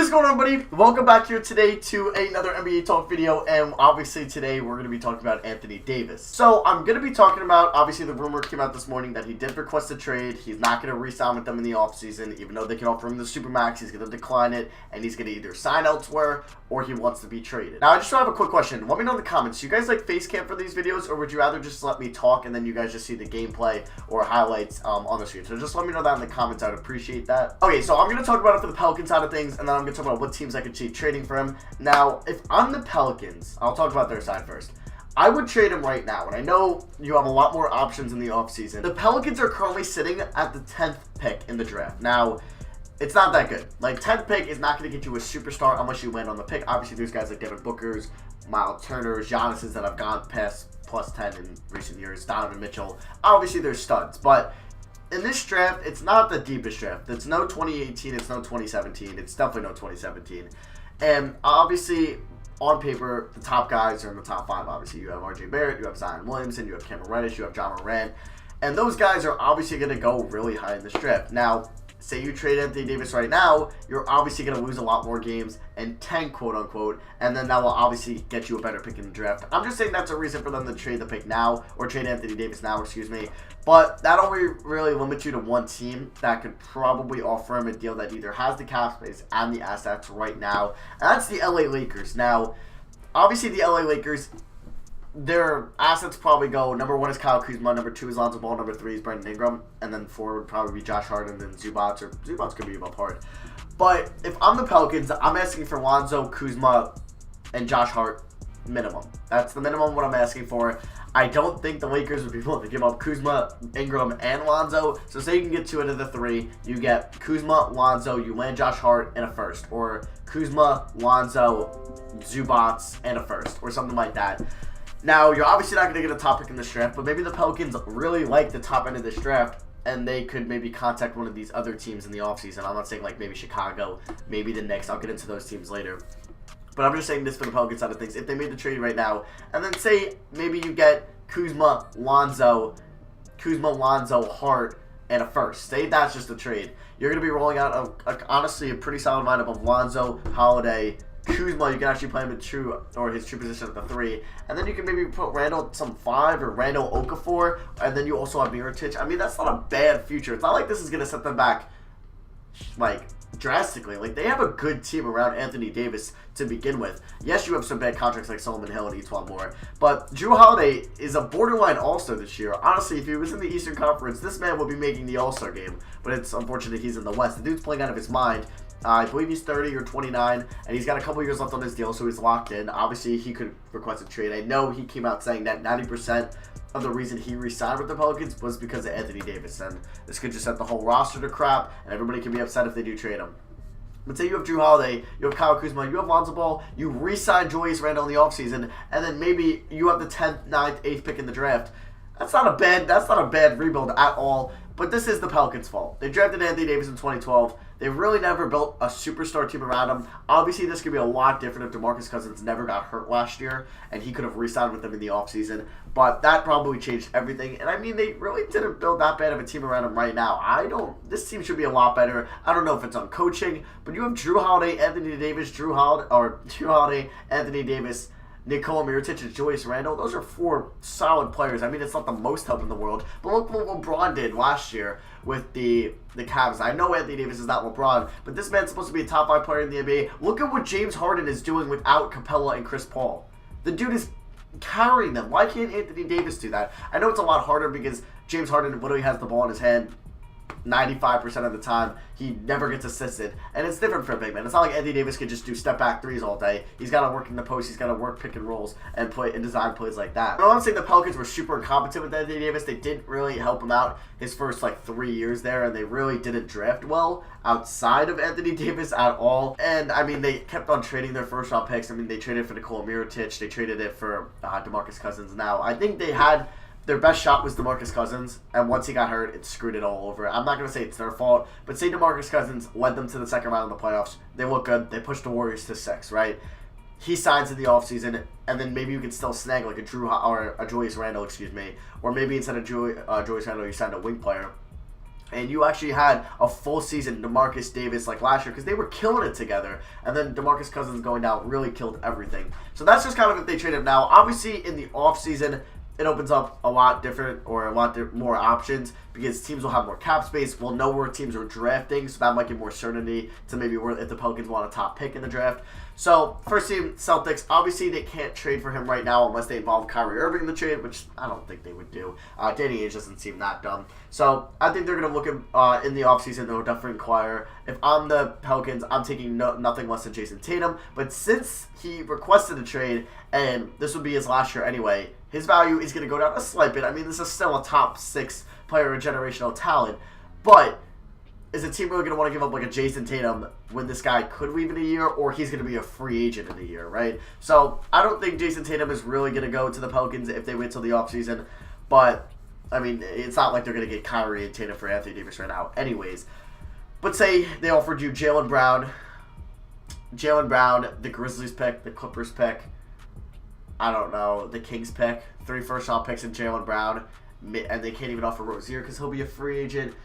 What's going on, everybody? Welcome back here today to another NBA Talk video, and obviously today we're going to be talking about Anthony Davis. So I'm going to be talking about, obviously the rumor came out this morning that he did request a trade. He's not going to re-sign with them in the offseason, even though they can offer him the Supermax. He's going to decline it, and he's going to either sign elsewhere or he wants to be traded. Now, I just have a quick question. Let me know in the comments. Do you guys like face cam for these videos, or would you rather just let me talk and then you guys just see the gameplay or highlights on the screen? So just let me know that in the comments. I'd appreciate that. Okay, so I'm going to talk about it for the Pelican side of things, and then I'm going to talk about what teams I could see trading for him. Now, if I'm the Pelicans, I'll talk about their side first. I would trade him right now, and I know you have a lot more options in the offseason. The Pelicans are currently sitting at the 10th pick in the draft. Now, it's not that good. Like, 10th pick is not going to get you a superstar unless you land on the pick. Obviously, there's guys like Devin Booker's, Miles Turner's, Giannis's that have gone past plus 10 in recent years, Donovan Mitchell. Obviously, they're studs, but in this draft, it's not the deepest draft. It's no 2018, it's no 2017. It's definitely no 2017. And obviously, on paper, the top guys are in the top 5. Obviously, you have RJ Barrett, you have Zion Williamson, you have Cameron Reddish, you have John Morant. And those guys are obviously going to go really high in this draft. Now, say you trade Anthony Davis right now, you're obviously going to lose a lot more games and tank, quote unquote, and then that will obviously get you a better pick in the draft. I'm just saying that's a reason for them to trade the pick now, or trade Anthony Davis now, excuse me. But that only really limits you to one team that could probably offer him a deal that either has the cap space and the assets right now, and that's the LA Lakers. Now, obviously the LA Lakers, their assets probably go, number 1 is Kyle Kuzma, number 2 is Lonzo Ball, number 3 is Brandon Ingram, and then 4 would probably be Josh Hart, and then Zubats, or Zubats could be above Hart. But if I'm the Pelicans, I'm asking for Lonzo, Kuzma, and Josh Hart minimum. That's the minimum what I'm asking for. I don't think the Lakers would be willing to give up Kuzma, Ingram, and Lonzo. So say you can get 2 out of the 3. You get Kuzma, Lonzo, you land Josh Hart, and a first. Or Kuzma, Lonzo, Zubats, and a first. Or something like that. Now, you're obviously not going to get a top pick in this draft, but maybe the Pelicans really like the top end of this draft, and they could maybe contact one of these other teams in the offseason. I'm not saying like maybe Chicago, maybe the Knicks. I'll get into those teams later. But I'm just saying this for the Pelicans side of things. If they made the trade right now, and then say maybe you get Kuzma, Lonzo, Hart, and a first. Say that's just a trade. You're going to be rolling out, honestly, a pretty solid lineup of Lonzo, Holiday, Kuzma. You can actually play him in his true position at the 3. And then you can maybe put Randall some 5 or Randall Okafor. And then you also have Mirotic. I mean, that's not a bad future. It's not like this is going to set them back, like, drastically. Like, they have a good team around Anthony Davis to begin with. Yes, you have some bad contracts like Solomon Hill and Etuan Moore, but Jrue Holiday is a borderline all-star this year. Honestly, if he was in the Eastern Conference, this man would be making the all-star game, but it's unfortunate he's in the West. The dude's playing out of his mind. I believe he's 30 or 29, and he's got a couple years left on his deal, so he's locked in. Obviously, he could request a trade. I know he came out saying that 90% of the reason he re-signed with the Pelicans was because of Anthony Davis, and this could just set the whole roster to crap, and everybody can be upset if they do trade him. But say you have Jrue Holiday, you have Kyle Kuzma, you have Lonzo Ball, you re-sign Julius Randle in the offseason, and then maybe you have the 10th, 9th, 8th pick in the draft. That's not a bad rebuild at all, but this is the Pelicans' fault. They drafted Anthony Davis in 2012. They've really never built a superstar team around him. Obviously, this could be a lot different if DeMarcus Cousins never got hurt last year, and he could have re-signed with them in the offseason. But that probably changed everything. And I mean, they really didn't build that bad of a team around him right now. This team should be a lot better. I don't know if it's on coaching, but you have Jrue Holiday, Anthony Davis, Anthony Davis, Nikola Mirotic, and Julius Randle. Those are 4 solid players. I mean, it's not the most help in the world, but look what LeBron did last year with the Cavs. I know Anthony Davis is not LeBron, but this man's supposed to be a top 5 player in the NBA. Look at what James Harden is doing without Capella and Chris Paul. The dude is carrying them. Why can't Anthony Davis do that? I know it's a lot harder because James Harden literally has the ball in his hand 95% of the time. He never gets assisted, and it's different for a big man. It's not like Anthony Davis could just do step back 3s all day. He's got to work in the post. He's got to work pick and rolls and play and design plays like that. But I'm not saying the Pelicans were super incompetent with Anthony Davis. They didn't really help him out his first 3 years there, and they really didn't draft well outside of Anthony Davis at all. And I mean, they kept on trading their first round picks. I mean, they traded for Nikola Mirotic. They traded it for DeMarcus Cousins. Now, I think they had their best shot was DeMarcus Cousins, and once he got hurt, it screwed it all over. I'm not going to say it's their fault, but say DeMarcus Cousins led them to the second round of the playoffs. They look good. They pushed the Warriors to 6, right? He signs in the offseason, and then maybe you can still snag like a Julius Randle, or maybe instead of Julius Randle, you signed a wing player. and you actually had a full season DeMarcus Davis like last year because they were killing it together, and then DeMarcus Cousins going down really killed everything. So that's just kind of if they trade him now. Obviously, in the offseason, it opens up a lot different or a lot more options because teams will have more cap space. We'll know where teams are drafting, so that might give more certainty to maybe where if the Pelicans want a top pick in the draft. So, first team, Celtics. Obviously, they can't trade for him right now unless they involve Kyrie Irving in the trade, which I don't think they would do. Danny Ainge doesn't seem that dumb. So, I think they're going to look at, in the offseason, they'll definitely inquire. If I'm the Pelicans, I'm taking nothing less than Jason Tatum. But since he requested a trade, and this would be his last year anyway, his value is going to go down a slight bit. I mean, this is still a top 6 player of generational talent. But is a team really going to want to give up like a Jason Tatum when this guy could leave in a year, or he's going to be a free agent in a year, right? So I don't think Jason Tatum is really going to go to the Pelicans if they wait till the offseason. But, I mean, it's not like they're going to get Kyrie and Tatum for Anthony Davis right now anyways. But say they offered you Jaylen Brown, the Grizzlies pick, the Clippers pick, I don't know, the Kings pick, 3 first-round picks in Jaylen Brown, and they can't even offer Rozier because he'll be a free agent.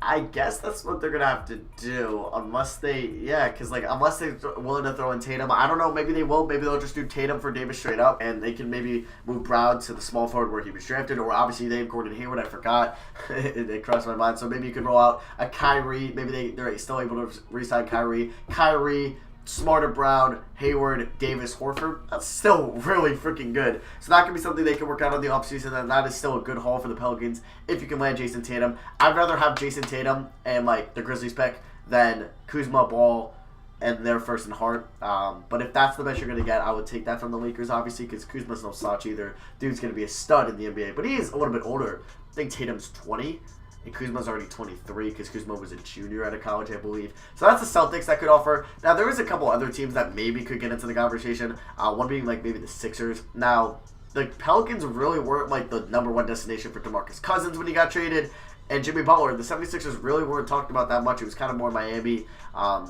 I guess that's what they're going to have to do unless they, unless they're willing to throw in Tatum. I don't know, maybe they will. Maybe they'll just do Tatum for Davis straight up, and they can maybe move Brown to the small forward where he was drafted, or obviously they have Gordon Hayward, I forgot. It crossed my mind. So maybe you could roll out a Kyrie. Maybe they're still able to re-sign Kyrie. Smarter Brown, Hayward, Davis, Horford. That's still really freaking good. So that could be something they can work out on the offseason, and that is still a good haul for the Pelicans if you can land Jason Tatum. I'd rather have Jason Tatum and like the Grizzlies pick than Kuzma, Ball, and their first and Hart. But if that's the best you're going to get, I would take that from the Lakers, obviously, because Kuzma's no slouch either. Dude's going to be a stud in the NBA, but he is a little bit older. I think Tatum's 20. And Kuzma's already 23 because Kuzma was a junior out of college, I believe. So that's the Celtics that could offer. Now, there is a couple other teams that maybe could get into the conversation. One being like maybe the Sixers. Now, the Pelicans really weren't like the #1 destination for DeMarcus Cousins when he got traded. And Jimmy Butler, the 76ers really weren't talked about that much. It was kind of more Miami,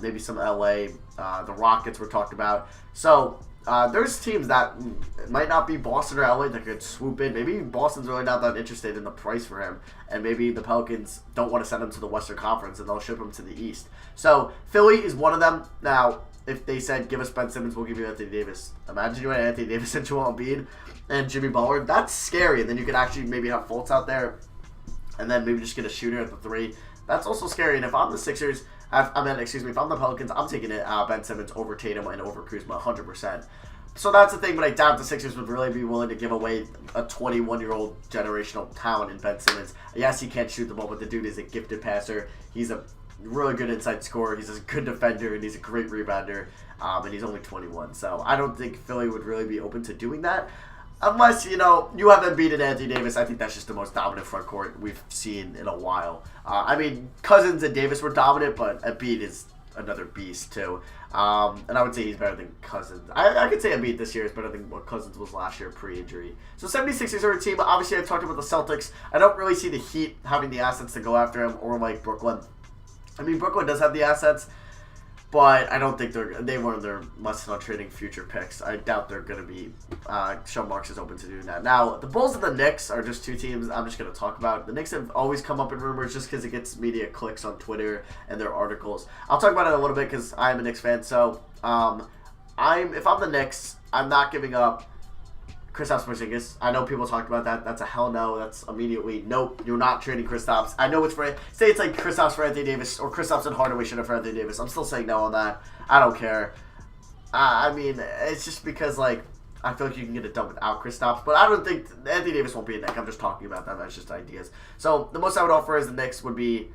maybe some LA. The Rockets were talked about. So there's teams that might not be Boston or LA that could swoop in. Maybe Boston's really not that interested in the price for him, and maybe the Pelicans don't want to send him to the Western Conference and they'll ship him to the East. So Philly is one of them. Now, if they said, give us Ben Simmons, we'll give you Anthony Davis. Imagine you had Anthony Davis and Joel Embiid and Jimmy Butler. That's scary. And then you could actually maybe have Fultz out there and then maybe just get a shooter at the 3. That's also scary. And if I'm the Sixers, if I'm the Pelicans, I'm taking it Ben Simmons over Tatum and over Kuzma 100%. So that's the thing, but I doubt the Sixers would really be willing to give away a 21-year-old generational talent in Ben Simmons. Yes, he can't shoot the ball, but the dude is a gifted passer. He's a really good inside scorer. He's a good defender, and he's a great rebounder, and he's only 21. So I don't think Philly would really be open to doing that. Unless, you have Embiid and Anthony Davis. I think that's just the most dominant front court we've seen in a while. I mean, Cousins and Davis were dominant, but Embiid is another beast, too. And I would say he's better than Cousins. I could say Embiid this year is better than what Cousins was last year pre-injury. So 76ers are a team. Obviously, I talked about the Celtics. I don't really see the Heat having the assets to go after him, or like Brooklyn. I mean, Brooklyn does have the assets, but I don't think they weren't their must-on trading future picks. I doubt they're going to be. Sean Marks is open to doing that. Now, the Bulls and the Knicks are just two teams I'm just going to talk about. The Knicks have always come up in rumors just because it gets media clicks on Twitter and their articles. I'll talk about it a little bit because I am a Knicks fan. So, if I'm the Knicks, I'm not giving up Kristaps Porzingis. I know people talked about that. That's a hell no. That's immediately nope. You're not trading Kristaps. I know it's it's like Kristaps for Anthony Davis or Kristaps and Hardaway should have for Anthony Davis. I'm still saying no on that. I don't care. I mean, it's just because like I feel like you can get it done without Kristaps, but I don't think Anthony Davis won't be a Knick. I'm just talking about that. That's just ideas. So the most I would offer as the Knicks would be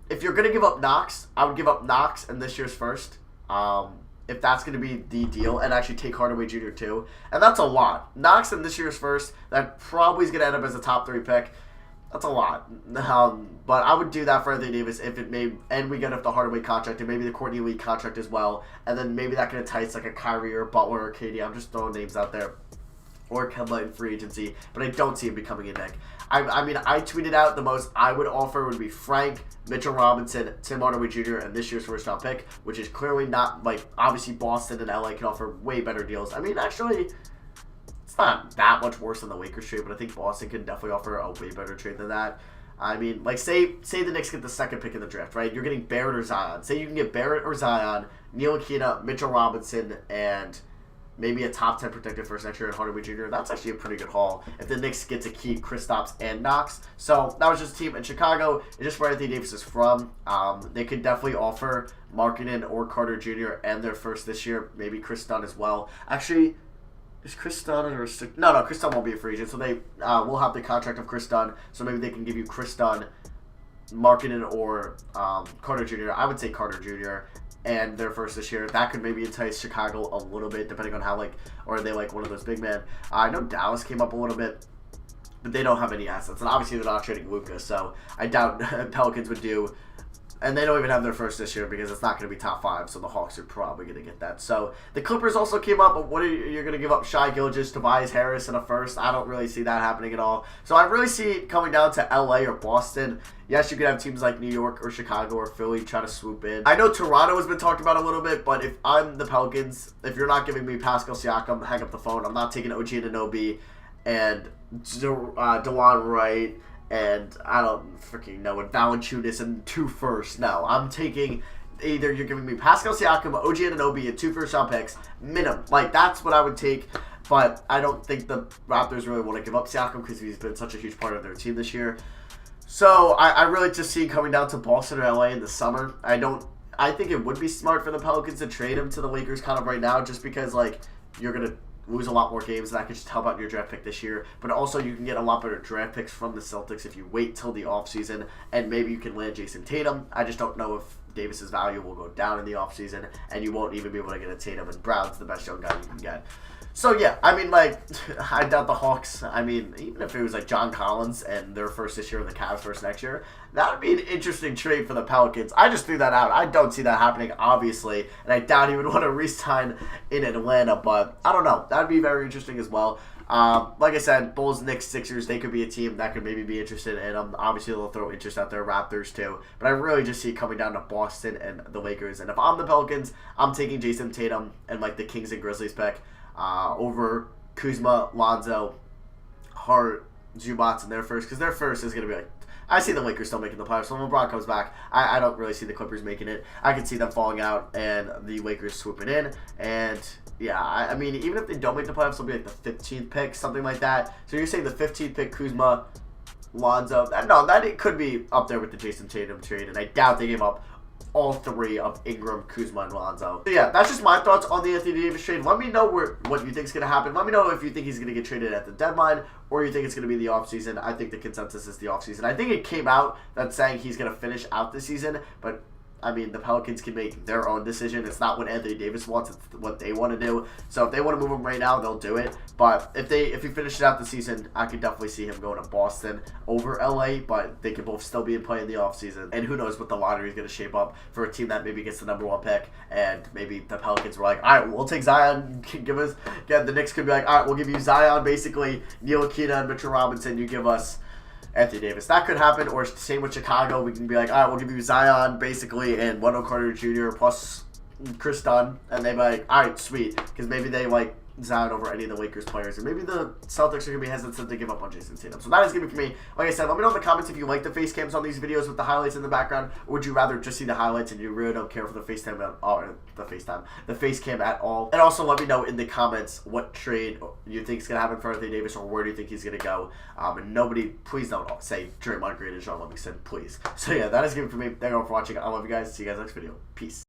if you're gonna give up Knox, I would give up Knox and this year's first. If that's going to be the deal, and actually take Hardaway Jr. too. And that's a lot. Knox in this year's first, that probably is going to end up as a top 3 pick. That's a lot. But I would do that for Anthony Davis if it may, and we get up the Hardaway contract, and maybe the Courtney Lee contract as well, and then maybe that can entice like a Kyrie or Butler or KD. I'm just throwing names out there. Or Kemba in free agency, but I don't see him becoming a Knick. I mean, I tweeted out the most I would offer would be Frank, Mitchell Robinson, Tim Hardaway Jr., and this year's first-round pick, which is clearly not, like, obviously Boston and LA can offer way better deals. I mean, actually, it's not that much worse than the Lakers trade, but I think Boston can definitely offer a way better trade than that. I mean, like, say the Knicks get the second pick in the draft, right? You're getting Barrett or Zion. Say you can get Barrett or Zion, Ntilikina, Mitchell Robinson, and maybe a top 10 protected first next year in Hardaway Jr. That's actually a pretty good haul if the Knicks get to keep Kristaps and Knox. So that was just a team in Chicago. It's just where Anthony Davis is from. They could definitely offer Markkanen or Carter Jr. and their first this year. Maybe Chris Dunn as well. Actually, is Chris Dunn or no? Chris Dunn won't be a free agent, so they will have the contract of Chris Dunn. So maybe they can give you Chris Dunn, Markkanen, or Carter Jr. I would say Carter Jr. and their first this year. That could maybe entice Chicago a little bit, depending on how, like, or are they like one of those big men? I know Dallas came up a little bit, but they don't have any assets, and obviously they're not trading Luka, so I doubt Pelicans would do. And they don't even have their first this year because it's not going to be top 5, so the Hawks are probably going to get that. So the Clippers also came up, but what are you're going to give up Shai Gilgeous, Tobias Harris, and a first? I don't really see that happening at all. So I really see it coming down to LA or Boston. Yes, you could have teams like New York or Chicago or Philly try to swoop in. I know Toronto has been talked about a little bit, but if I'm the Pelicans, if you're not giving me Pascal Siakam, hang up the phone. I'm not taking OG Anunoby and DeJuan Wright. And I don't freaking know what Valanciunas and 2 firsts. No, I'm taking either you're giving me Pascal Siakam, OG Anunoby, and 2 first-round picks minimum. Like, that's what I would take. But I don't think the Raptors really want to give up Siakam because he's been such a huge part of their team this year. So I really just see coming down to Boston or LA in the summer. I think it would be smart for the Pelicans to trade him to the Lakers kind of right now, just because, like, you're gonna lose a lot more games, and that could just help out your draft pick this year. But also, you can get a lot better draft picks from the Celtics if you wait till the offseason, and maybe you can land Jason Tatum. I just don't know if Davis's value will go down in the offseason, and you won't even be able to get a Tatum, and Brown's the best young guy you can get. So, yeah, I mean, like, I doubt the Hawks. I mean, even if it was, like, John Collins and their first this year and the Cavs first next year, that would be an interesting trade for the Pelicans. I just threw that out. I don't see that happening, obviously, and I doubt he would want to re-sign in Atlanta, but I don't know. That would be very interesting as well. Like I said, Bulls, Knicks, Sixers, they could be a team that could maybe be interested, and obviously they'll throw interest out there, Raptors too. But I really just see it coming down to Boston and the Lakers. And if I'm the Pelicans, I'm taking Jason Tatum and, like, the Kings and Grizzlies pick over Kuzma, Lonzo, Hart, Zubats, and their first, because their first is going to be like, I see the Lakers still making the playoffs. So when LeBron comes back, I don't really see the Clippers making it. I can see them falling out and the Lakers swooping in. And yeah, I mean, even if they don't make the playoffs, they'll be like the 15th pick, something like that. So you're saying the 15th pick, Kuzma, Lonzo. That it could be up there with the Jason Tatum trade, and I doubt they gave up all 3 of Ingram, Kuzma, and Lonzo. So yeah, that's just my thoughts on the Anthony Davis trade. Let me know what you think is going to happen. Let me know if you think he's going to get traded at the deadline or you think it's going to be the offseason. I think the consensus is the offseason. I think it came out that saying he's going to finish out the season, but I mean, the Pelicans can make their own decision. It's not what Anthony Davis wants. It's what they want to do. So if they want to move him right now, they'll do it. But if he finishes out the season, I could definitely see him going to Boston over LA. But they could both still be in play in the offseason. And who knows what the lottery is going to shape up for a team that maybe gets the #1 pick. And maybe the Pelicans were like, all right, we'll take Zion. The Knicks could be like, all right, we'll give you Zion, basically, Ntilikina and Mitchell Robinson. You give us Anthony Davis. That could happen, or same with Chicago. We can be like, all right, we'll give you Zion, basically, and Wendell Carter Jr. plus Chris Dunn. And they'd be like, all right, sweet. Because maybe they like Zion over any of the Lakers players. Or maybe the Celtics are going to be hesitant to give up on Jason Tatum. So that is going to be for me. Like I said, let me know in the comments if you like the face cams on these videos with the highlights in the background. Or would you rather just see the highlights and you really don't care for the face cam at all? And also let me know in the comments what trade you think is going to happen for Anthony Davis, or where do you think he's going to go. And nobody, please don't say Draymond Green and Sean Livingston, please. So yeah, that is going to be for me. Thank you all for watching. I love you guys. See you guys next video. Peace.